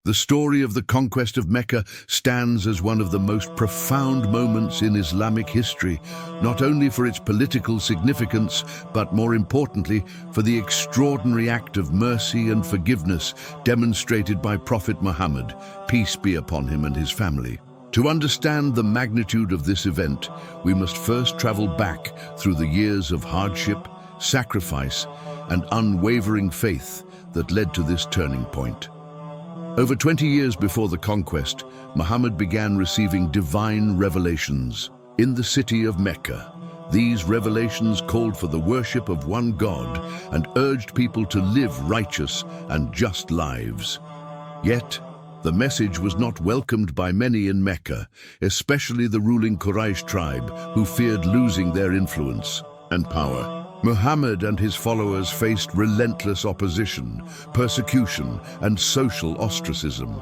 The story of the conquest of Mecca stands as one of the most profound moments in Islamic history, not only for its political significance, but more importantly, for the extraordinary act of mercy and forgiveness demonstrated by Prophet Muhammad, peace be upon him and his family. To understand the magnitude of this event, we must first travel back through the years of hardship, sacrifice, and unwavering faith that led to this turning point. Over 20 years before the conquest, Muhammad began receiving divine revelations. In the city of Mecca, these revelations called for the worship of one God and urged people to live righteous and just lives. Yet, the message was not welcomed by many in Mecca, especially the ruling Quraysh tribe, who feared losing their influence and power. Muhammad and his followers faced relentless opposition, persecution, and social ostracism.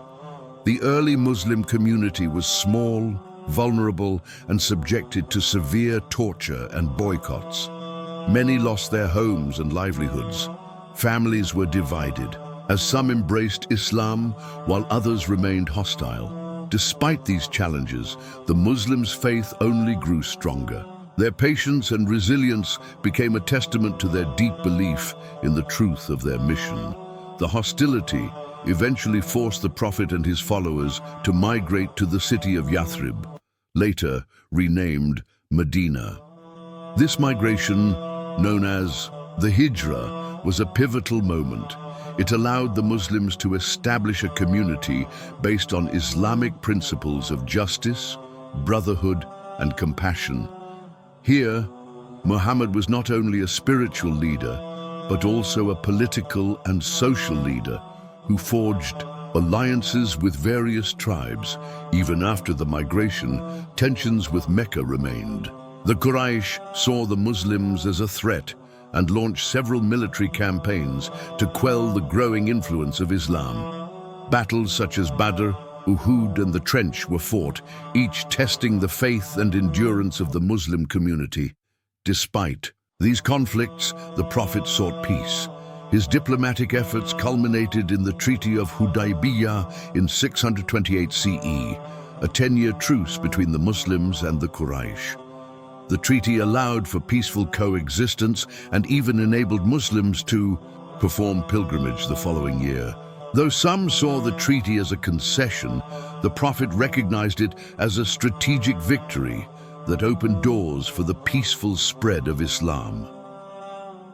The early Muslim community was small, vulnerable, and subjected to severe torture and boycotts. Many lost their homes and livelihoods. Families were divided, as some embraced Islam while others remained hostile. Despite these challenges, the Muslims' faith only grew stronger. Their patience and resilience became a testament to their deep belief in the truth of their mission. The hostility eventually forced the Prophet and his followers to migrate to the city of Yathrib, later renamed Medina. This migration, known as the Hijra, was a pivotal moment. It allowed the Muslims to establish a community based on Islamic principles of justice, brotherhood, and compassion. Here, Muhammad was not only a spiritual leader, but also a political and social leader who forged alliances with various tribes. Even after the migration, tensions with Mecca remained. The Quraysh saw the Muslims as a threat and launched several military campaigns to quell the growing influence of Islam. Battles such as Badr, Uhud, and the Trench were fought, each testing the faith and endurance of the Muslim community. Despite these conflicts, the Prophet sought peace. His diplomatic efforts culminated in the Treaty of Hudaybiyah in 628 CE, a 10-year truce between the Muslims and the Quraysh. The treaty allowed for peaceful coexistence and even enabled Muslims to perform pilgrimage the following year. Though some saw the treaty as a concession, the Prophet recognized it as a strategic victory that opened doors for the peaceful spread of Islam.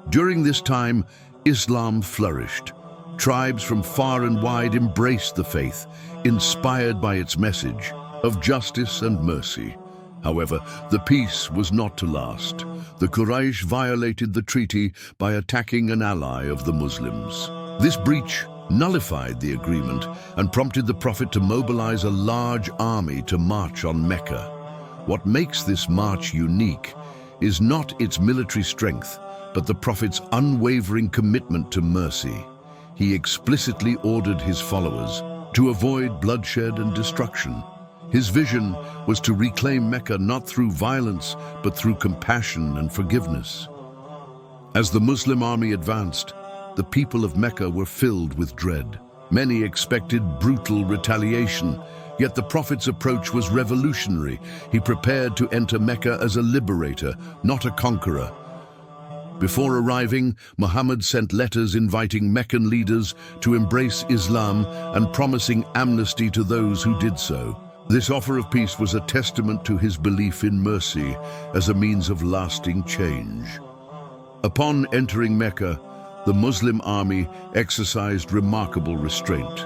During this time, Islam flourished. Tribes from far and wide embraced the faith, inspired by its message of justice and mercy. However, the peace was not to last. The Quraysh violated the treaty by attacking an ally of the Muslims. This breach nullified the agreement and prompted the Prophet to mobilize a large army to march on Mecca. What makes this march unique is not its military strength, but the Prophet's unwavering commitment to mercy. He explicitly ordered his followers to avoid bloodshed and destruction. His vision was to reclaim Mecca not through violence, but through compassion and forgiveness. As the Muslim army advanced, the people of Mecca were filled with dread. Many expected brutal retaliation, yet the Prophet's approach was revolutionary. He prepared to enter Mecca as a liberator, not a conqueror. Before arriving, Muhammad sent letters inviting Meccan leaders to embrace Islam and promising amnesty to those who did so. This offer of peace was a testament to his belief in mercy as a means of lasting change. Upon entering Mecca, the Muslim army exercised remarkable restraint.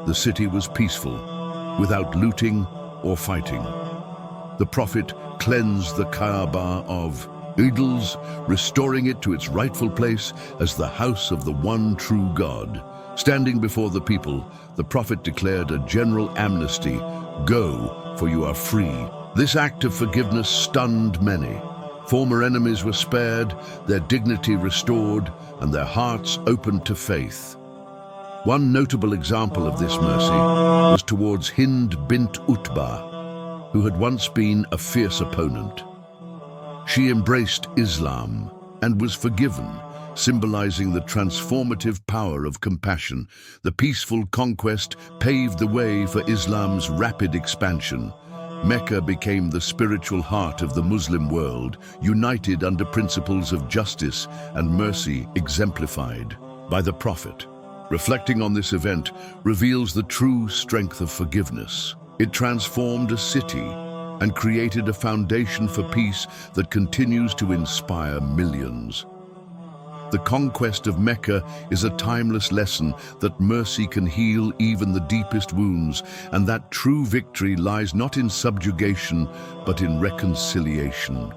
The city was peaceful, without looting or fighting. The Prophet cleansed the Kaaba of idols, restoring it to its rightful place as the house of the one true God. Standing before the people, the Prophet declared a general amnesty. "Go, for you are free." This act of forgiveness stunned many. Former enemies were spared, their dignity restored, and their hearts opened to faith. One notable example of this mercy was towards Hind bint Utbah, who had once been a fierce opponent. She embraced Islam and was forgiven, symbolizing the transformative power of compassion. The peaceful conquest paved the way for Islam's rapid expansion. Mecca became the spiritual heart of the Muslim world, united under principles of justice and mercy exemplified by the Prophet. Reflecting on this event reveals the true strength of forgiveness. It transformed a city and created a foundation for peace that continues to inspire millions. The conquest of Mecca is a timeless lesson that mercy can heal even the deepest wounds, and that true victory lies not in subjugation, but in reconciliation.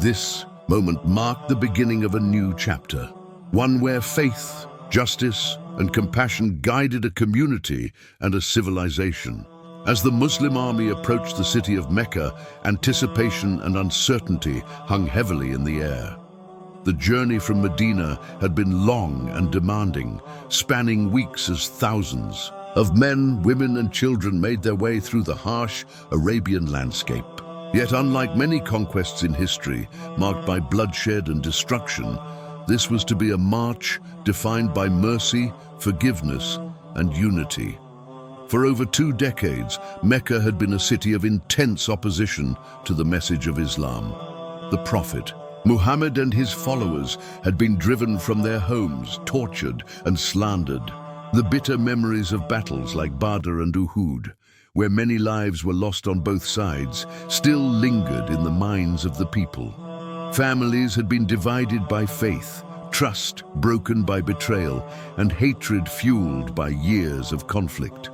This moment marked the beginning of a new chapter, one where faith, justice, and compassion guided a community and a civilization. As the Muslim army approached the city of Mecca, anticipation and uncertainty hung heavily in the air. The journey from Medina had been long and demanding, spanning weeks as thousands of men, women, and children made their way through the harsh Arabian landscape. Yet, unlike many conquests in history, marked by bloodshed and destruction, this was to be a march defined by mercy, forgiveness, and unity. For over 2 decades, Mecca had been a city of intense opposition to the message of Islam. The Prophet, Muhammad, and his followers had been driven from their homes, tortured and slandered. The bitter memories of battles like Badr and Uhud, where many lives were lost on both sides, still lingered in the minds of the people. Families had been divided by faith, trust broken by betrayal, and hatred fueled by years of conflict.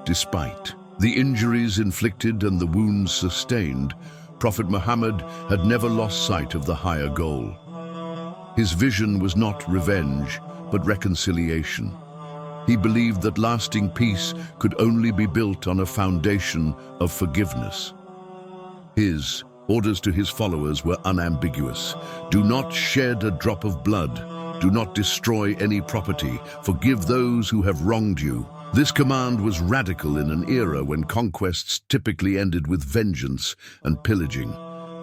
Despite the injuries inflicted and the wounds sustained, Prophet Muhammad had never lost sight of the higher goal. His vision was not revenge, but reconciliation. He believed that lasting peace could only be built on a foundation of forgiveness. His orders to his followers were unambiguous. Do not shed a drop of blood. Do not destroy any property. Forgive those who have wronged you. This command was radical in an era when conquests typically ended with vengeance and pillaging.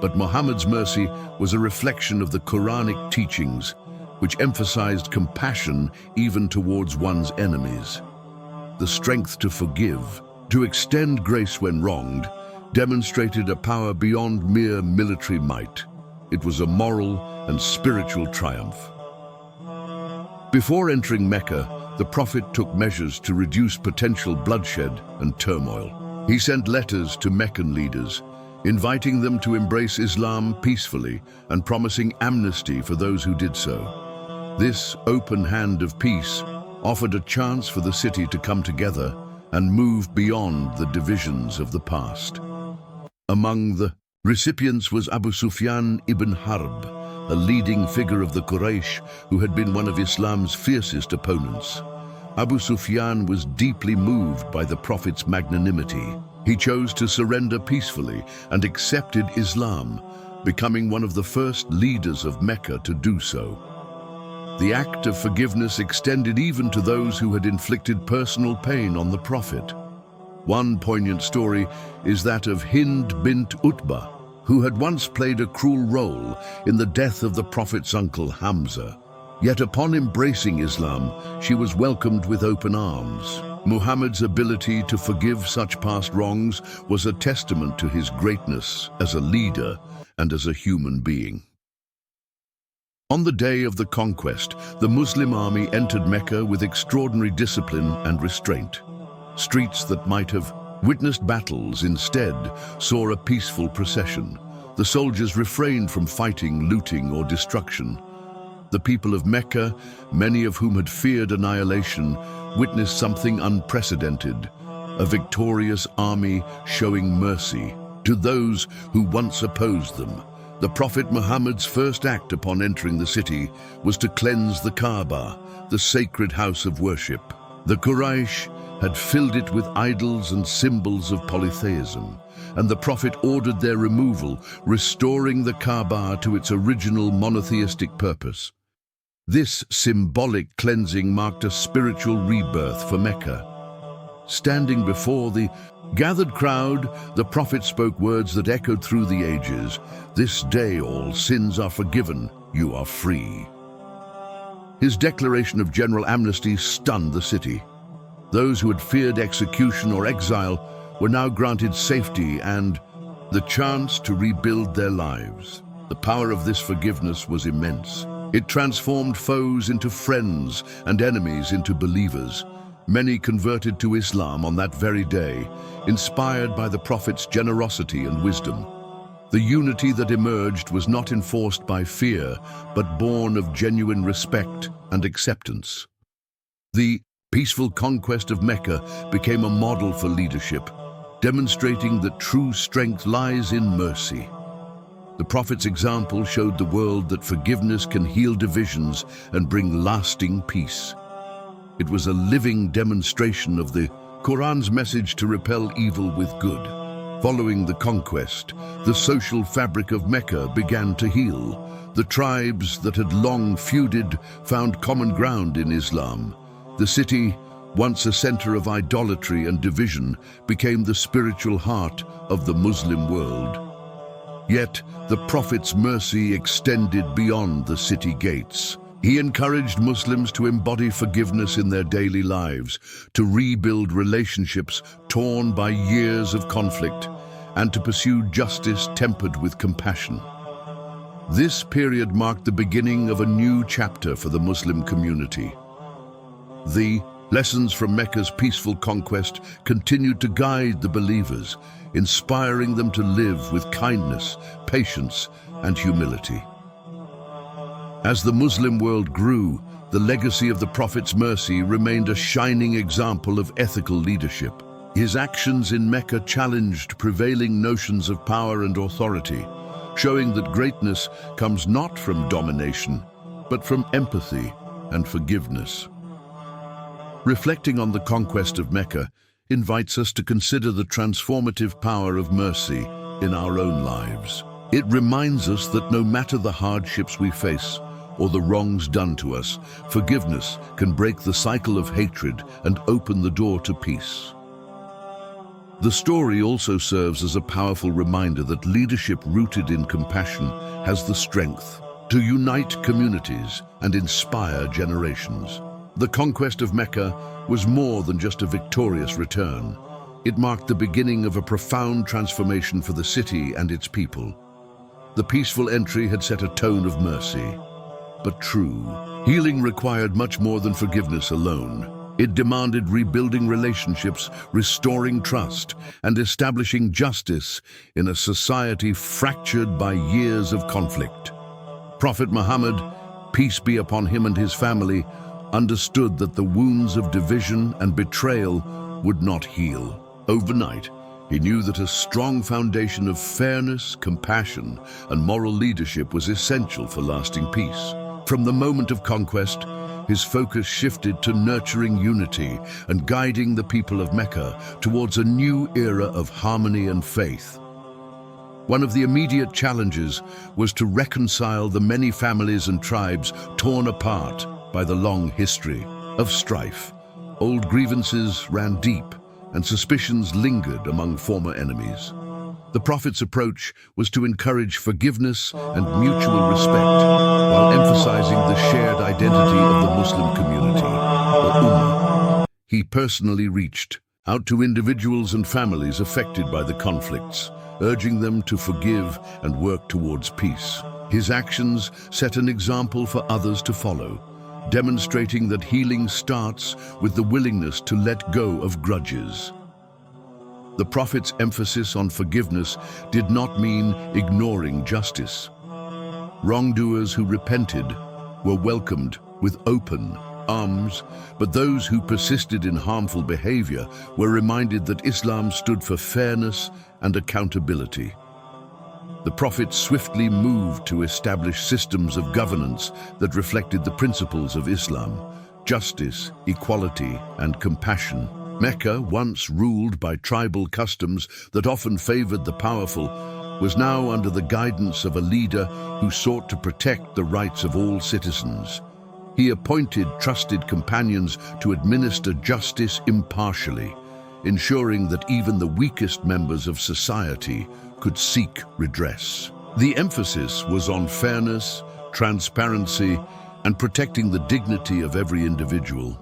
But Muhammad's mercy was a reflection of the Quranic teachings, which emphasized compassion even towards one's enemies. The strength to forgive, to extend grace when wronged, demonstrated a power beyond mere military might. It was a moral and spiritual triumph. Before entering Mecca, the Prophet took measures to reduce potential bloodshed and turmoil. He sent letters to Meccan leaders, inviting them to embrace Islam peacefully and promising amnesty for those who did so. This open hand of peace offered a chance for the city to come together and move beyond the divisions of the past. Among the recipients was Abu Sufyan ibn Harb, a leading figure of the Quraysh who had been one of Islam's fiercest opponents. Abu Sufyan was deeply moved by the Prophet's magnanimity. He chose to surrender peacefully and accepted Islam, becoming one of the first leaders of Mecca to do so. The act of forgiveness extended even to those who had inflicted personal pain on the Prophet. One poignant story is that of Hind bint Utbah, who had once played a cruel role in the death of the Prophet's uncle Hamza. Yet upon embracing Islam, she was welcomed with open arms. Muhammad's ability to forgive such past wrongs was a testament to his greatness as a leader and as a human being. On the day of the conquest, the Muslim army entered Mecca with extraordinary discipline and restraint. Streets that might have witnessed battles instead saw a peaceful procession. The soldiers refrained from fighting, looting, or destruction. The people of Mecca, many of whom had feared annihilation, witnessed something unprecedented, a victorious army showing mercy to those who once opposed them. The Prophet Muhammad's first act upon entering the city was to cleanse the Kaaba, the sacred house of worship. The Quraysh had filled it with idols and symbols of polytheism, and the Prophet ordered their removal, restoring the Kaaba to its original monotheistic purpose. This symbolic cleansing marked a spiritual rebirth for Mecca. Standing before the gathered crowd, the Prophet spoke words that echoed through the ages. "This day all sins are forgiven, you are free." His declaration of general amnesty stunned the city. Those who had feared execution or exile were now granted safety and the chance to rebuild their lives. The power of this forgiveness was immense. It transformed foes into friends and enemies into believers. Many converted to Islam on that very day, inspired by the Prophet's generosity and wisdom. The unity that emerged was not enforced by fear, but born of genuine respect and acceptance. The peaceful conquest of Mecca became a model for leadership, demonstrating that true strength lies in mercy. The Prophet's example showed the world that forgiveness can heal divisions and bring lasting peace. It was a living demonstration of the Quran's message to repel evil with good. Following the conquest, the social fabric of Mecca began to heal. The tribes that had long feuded found common ground in Islam. The city, once a center of idolatry and division, became the spiritual heart of the Muslim world. Yet, the Prophet's mercy extended beyond the city gates. He encouraged Muslims to embody forgiveness in their daily lives, to rebuild relationships torn by years of conflict, and to pursue justice tempered with compassion. This period marked the beginning of a new chapter for the Muslim community. The lessons from Mecca's peaceful conquest continued to guide the believers, inspiring them to live with kindness, patience, and humility. As the Muslim world grew, the legacy of the Prophet's mercy remained a shining example of ethical leadership. His actions in Mecca challenged prevailing notions of power and authority, showing that greatness comes not from domination, but from empathy and forgiveness. Reflecting on the conquest of Mecca invites us to consider the transformative power of mercy in our own lives. It reminds us that no matter the hardships we face or the wrongs done to us, forgiveness can break the cycle of hatred and open the door to peace. The story also serves as a powerful reminder that leadership rooted in compassion has the strength to unite communities and inspire generations. The conquest of Mecca was more than just a victorious return. It marked the beginning of a profound transformation for the city and its people. The peaceful entry had set a tone of mercy. But true healing required much more than forgiveness alone. It demanded rebuilding relationships, restoring trust, and establishing justice in a society fractured by years of conflict. Prophet Muhammad, peace be upon him and his family, understood that the wounds of division and betrayal would not heal overnight. He knew that a strong foundation of fairness, compassion, and moral leadership was essential for lasting peace. From the moment of conquest, his focus shifted to nurturing unity and guiding the people of Mecca towards a new era of harmony and faith. One of the immediate challenges was to reconcile the many families and tribes torn apart by the long history of strife. Old grievances ran deep, and suspicions lingered among former enemies. The Prophet's approach was to encourage forgiveness and mutual respect, while emphasizing the shared identity of the Muslim community, the Ummah. He personally reached out to individuals and families affected by the conflicts, urging them to forgive and work towards peace. His actions set an example for others to follow, demonstrating that healing starts with the willingness to let go of grudges. The Prophet's emphasis on forgiveness did not mean ignoring justice. Wrongdoers who repented were welcomed with open arms, but those who persisted in harmful behavior were reminded that Islam stood for fairness and accountability. The Prophet swiftly moved to establish systems of governance that reflected the principles of Islam: justice, equality, and compassion. Mecca, once ruled by tribal customs that often favored the powerful, was now under the guidance of a leader who sought to protect the rights of all citizens. He appointed trusted companions to administer justice impartially, ensuring that even the weakest members of society could seek redress. The emphasis was on fairness, transparency, and protecting the dignity of every individual.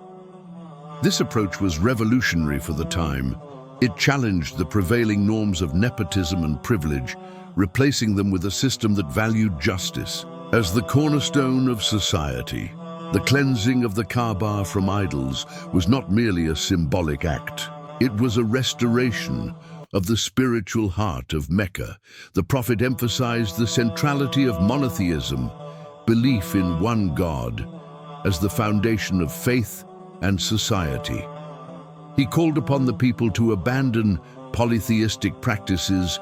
This approach was revolutionary for the time. It challenged the prevailing norms of nepotism and privilege, replacing them with a system that valued justice as the cornerstone of society. The cleansing of the Kaaba from idols was not merely a symbolic act. It was a restoration of the spiritual heart of Mecca. The Prophet emphasized the centrality of monotheism, belief in one God, as the foundation of faith and society. He called upon the people to abandon polytheistic practices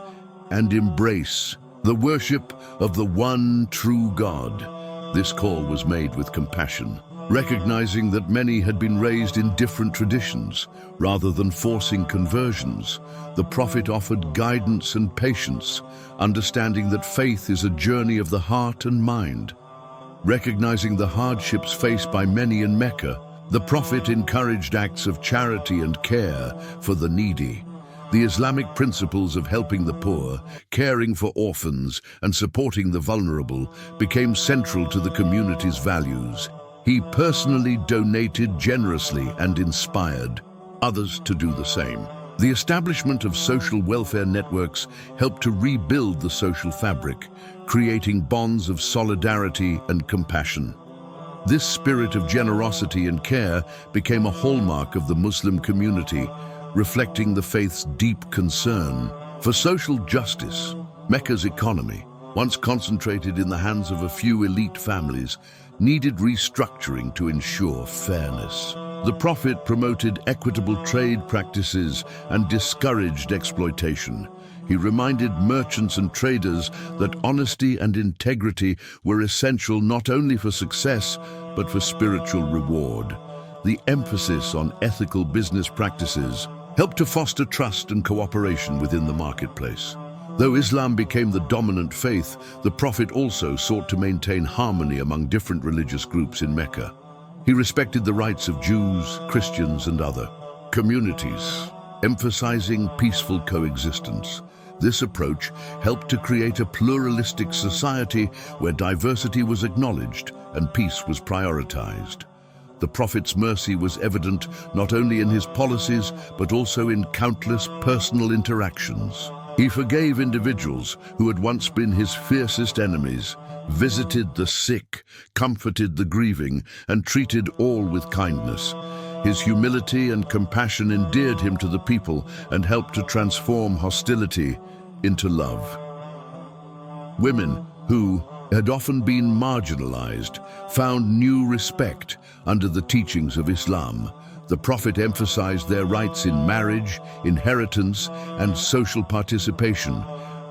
and embrace the worship of the one true God. This call was made with compassion, recognizing that many had been raised in different traditions. Rather than forcing conversions, the Prophet offered guidance and patience, understanding that faith is a journey of the heart and mind. Recognizing the hardships faced by many in Mecca, the Prophet encouraged acts of charity and care for the needy. The Islamic principles of helping the poor, caring for orphans, and supporting the vulnerable became central to the community's values. He personally donated generously and inspired others to do the same. The establishment of social welfare networks helped to rebuild the social fabric, creating bonds of solidarity and compassion. This spirit of generosity and care became a hallmark of the Muslim community, reflecting the faith's deep concern for social justice. Mecca's economy, once concentrated in the hands of a few elite families, needed restructuring to ensure fairness. The Prophet promoted equitable trade practices and discouraged exploitation. He reminded merchants and traders that honesty and integrity were essential not only for success, but for spiritual reward. The emphasis on ethical business practices helped to foster trust and cooperation within the marketplace. Though Islam became the dominant faith, the Prophet also sought to maintain harmony among different religious groups in Mecca. He respected the rights of Jews, Christians, and other communities, emphasizing peaceful coexistence. This approach helped to create a pluralistic society where diversity was acknowledged and peace was prioritized. The Prophet's mercy was evident not only in his policies, but also in countless personal interactions. He forgave individuals who had once been his fiercest enemies, visited the sick, comforted the grieving, and treated all with kindness. His humility and compassion endeared him to the people and helped to transform hostility into love. Women who had often been marginalized found new respect under the teachings of Islam. The Prophet emphasized their rights in marriage, inheritance, and social participation.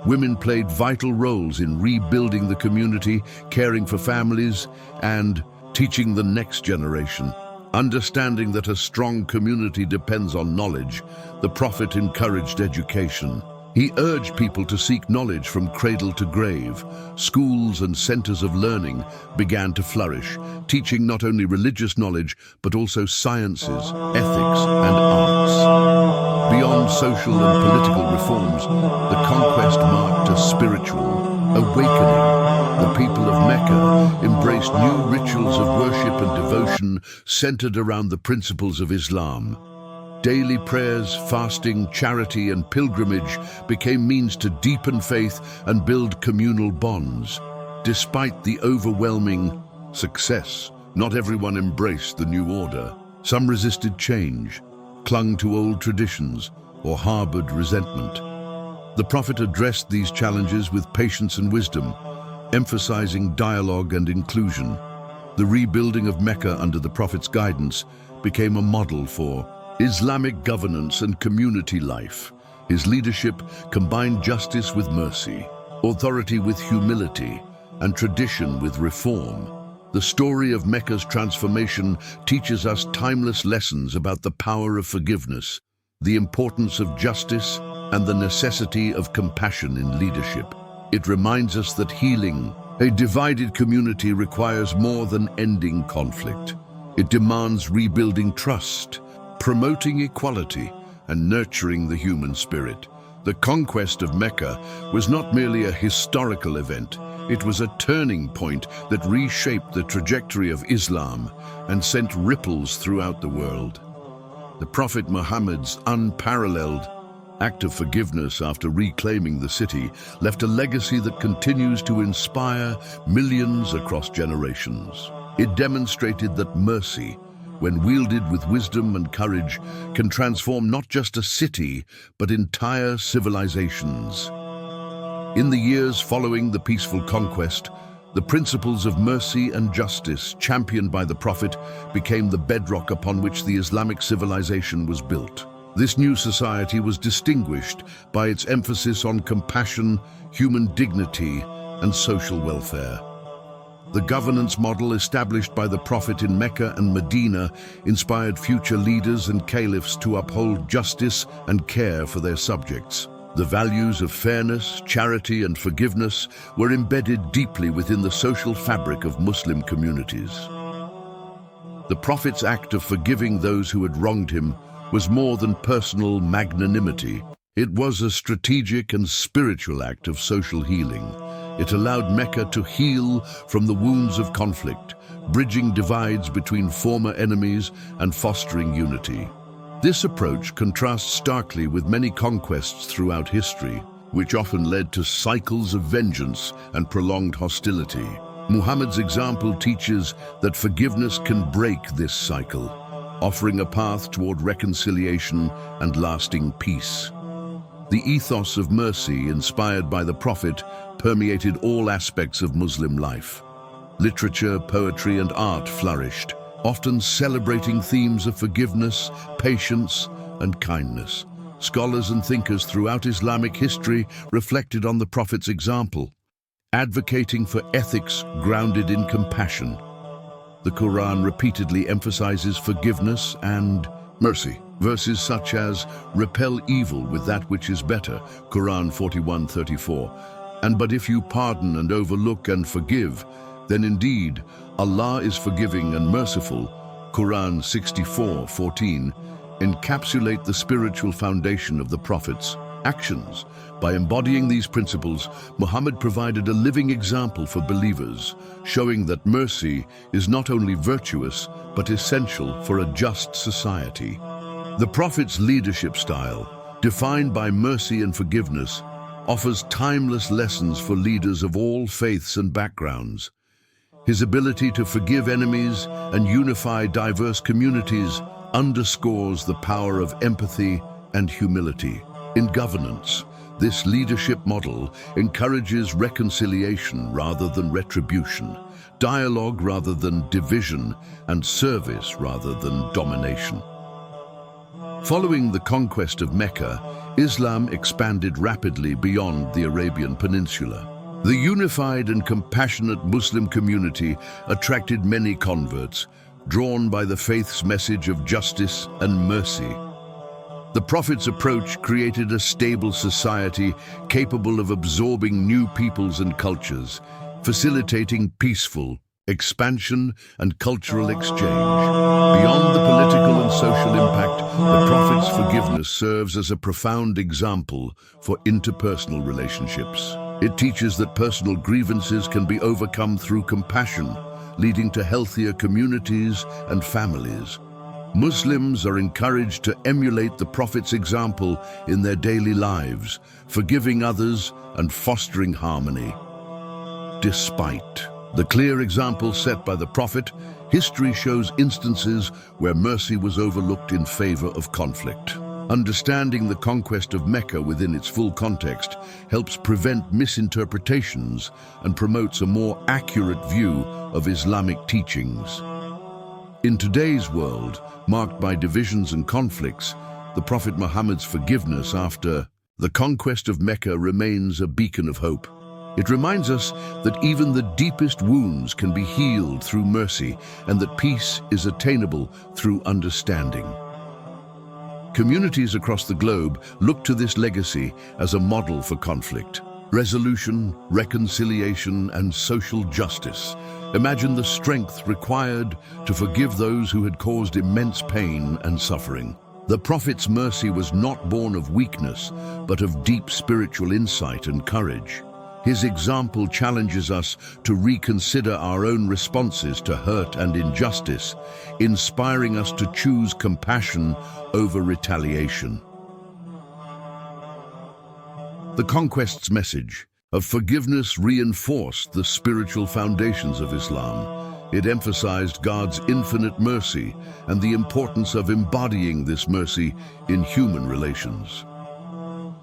Women played vital roles in rebuilding the community, caring for families, and teaching the next generation. Understanding that a strong community depends on knowledge, the Prophet encouraged education. He urged people to seek knowledge from cradle to grave. Schools and centers of learning began to flourish, teaching not only religious knowledge, but also sciences, ethics, and arts. Beyond social and political reforms, the conquest marked a spiritual awakening. The people of Mecca embraced new rituals of worship and devotion centered around the principles of Islam. Daily prayers, fasting, charity, and pilgrimage became means to deepen faith and build communal bonds. Despite the overwhelming success, not everyone embraced the new order. Some resisted change, clung to old traditions, or harbored resentment. The Prophet addressed these challenges with patience and wisdom, emphasizing dialogue and inclusion. The rebuilding of Mecca under the Prophet's guidance became a model for Islamic governance and community life. His leadership combined justice with mercy, authority with humility, and tradition with reform. The story of Mecca's transformation teaches us timeless lessons about the power of forgiveness, the importance of justice, and the necessity of compassion in leadership. It reminds us that healing a divided community requires more than ending conflict. It demands rebuilding trust, promoting equality, and nurturing the human spirit. The conquest of Mecca was not merely a historical event, It was a turning point that reshaped the trajectory of Islam and sent ripples throughout the world. The Prophet Muhammad's unparalleled act of forgiveness after reclaiming the city left a legacy that continues to inspire millions across generations. It demonstrated that mercy, when wielded with wisdom and courage, can transform not just a city, but entire civilizations. In the years following the peaceful conquest, the principles of mercy and justice championed by the Prophet became the bedrock upon which the Islamic civilization was built. This new society was distinguished by its emphasis on compassion, human dignity, and social welfare. The governance model established by the Prophet in Mecca and Medina inspired future leaders and caliphs to uphold justice and care for their subjects. The values of fairness, charity, and forgiveness were embedded deeply within the social fabric of Muslim communities. The Prophet's act of forgiving those who had wronged him was more than personal magnanimity. It was a strategic and spiritual act of social healing. It allowed Mecca to heal from the wounds of conflict, bridging divides between former enemies and fostering unity. This approach contrasts starkly with many conquests throughout history, which often led to cycles of vengeance and prolonged hostility. Muhammad's example teaches that forgiveness can break this cycle, offering a path toward reconciliation and lasting peace. The ethos of mercy inspired by the Prophet permeated all aspects of Muslim life. Literature, poetry, and art flourished, often celebrating themes of forgiveness, patience, and kindness. Scholars and thinkers throughout Islamic history reflected on the Prophet's example, advocating for ethics grounded in compassion. The Quran repeatedly emphasizes forgiveness and mercy. Verses such as, "Repel evil with that which is better," Quran 41:34, and "But if you pardon and overlook and forgive, then indeed Allah is forgiving and merciful," Quran 64:14, encapsulate the spiritual foundation of the Prophet's actions. By embodying these principles, Muhammad provided a living example for believers, showing that mercy is not only virtuous, but essential for a just society. The Prophet's leadership style, defined by mercy and forgiveness, offers timeless lessons for leaders of all faiths and backgrounds. His ability to forgive enemies and unify diverse communities underscores the power of empathy and humility. In governance, this leadership model encourages reconciliation rather than retribution, dialogue rather than division, and service rather than domination. Following the conquest of Mecca, Islam expanded rapidly beyond the Arabian Peninsula. The unified and compassionate Muslim community attracted many converts, drawn by the faith's message of justice and mercy. The Prophet's approach created a stable society capable of absorbing new peoples and cultures, facilitating peaceful expansion and cultural exchange. Beyond the political and social impact, the Prophet's forgiveness serves as a profound example for interpersonal relationships. It teaches that personal grievances can be overcome through compassion, leading to healthier communities and families. Muslims are encouraged to emulate the Prophet's example in their daily lives, forgiving others and fostering harmony. Despite the clear example set by the Prophet, history shows instances where mercy was overlooked in favor of conflict. Understanding the conquest of Mecca within its full context helps prevent misinterpretations and promotes a more accurate view of Islamic teachings. In today's world, marked by divisions and conflicts, the Prophet Muhammad's forgiveness after the conquest of Mecca remains a beacon of hope. It reminds us that even the deepest wounds can be healed through mercy and that peace is attainable through understanding. Communities across the globe look to this legacy as a model for conflict, resolution, reconciliation, and social justice. Imagine the strength required to forgive those who had caused immense pain and suffering. The Prophet's mercy was not born of weakness, but of deep spiritual insight and courage. His example challenges us to reconsider our own responses to hurt and injustice, inspiring us to choose compassion over retaliation. The Conquest's message of forgiveness reinforced the spiritual foundations of Islam. It emphasized God's infinite mercy and the importance of embodying this mercy in human relations.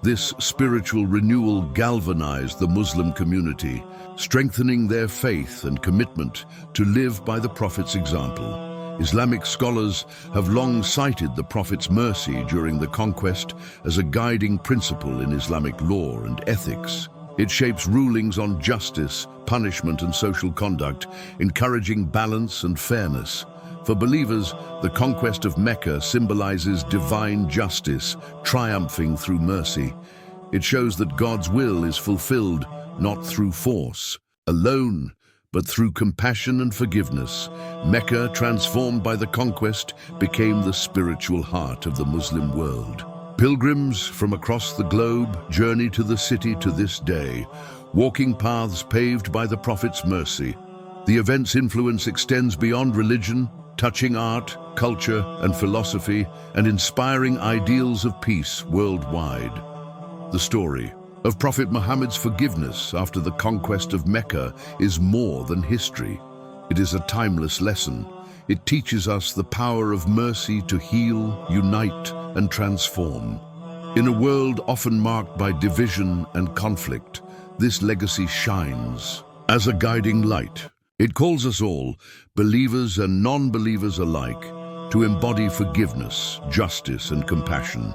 This spiritual renewal galvanized the Muslim community, strengthening their faith and commitment to live by the Prophet's example. Islamic scholars have long cited the Prophet's mercy during the conquest as a guiding principle in Islamic law and ethics. It shapes rulings on justice, punishment, and social conduct, encouraging balance and fairness. For believers, the conquest of Mecca symbolizes divine justice, triumphing through mercy. It shows that God's will is fulfilled not through force alone, but through compassion and forgiveness. Mecca, transformed by the conquest, became the spiritual heart of the Muslim world. Pilgrims from across the globe journey to the city to this day, walking paths paved by the Prophet's mercy. The event's influence extends beyond religion, touching art, culture, and philosophy, and inspiring ideals of peace worldwide. The story of Prophet Muhammad's forgiveness after the conquest of Mecca is more than history. It is a timeless lesson. It teaches us the power of mercy to heal, unite, and transform. In a world often marked by division and conflict, this legacy shines as a guiding light. It calls us all, believers and non-believers alike, to embody forgiveness, justice, and compassion.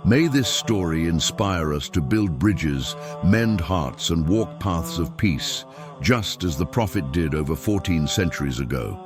May this story inspire us to build bridges, mend hearts, and walk paths of peace, just as the Prophet did over 14 centuries ago.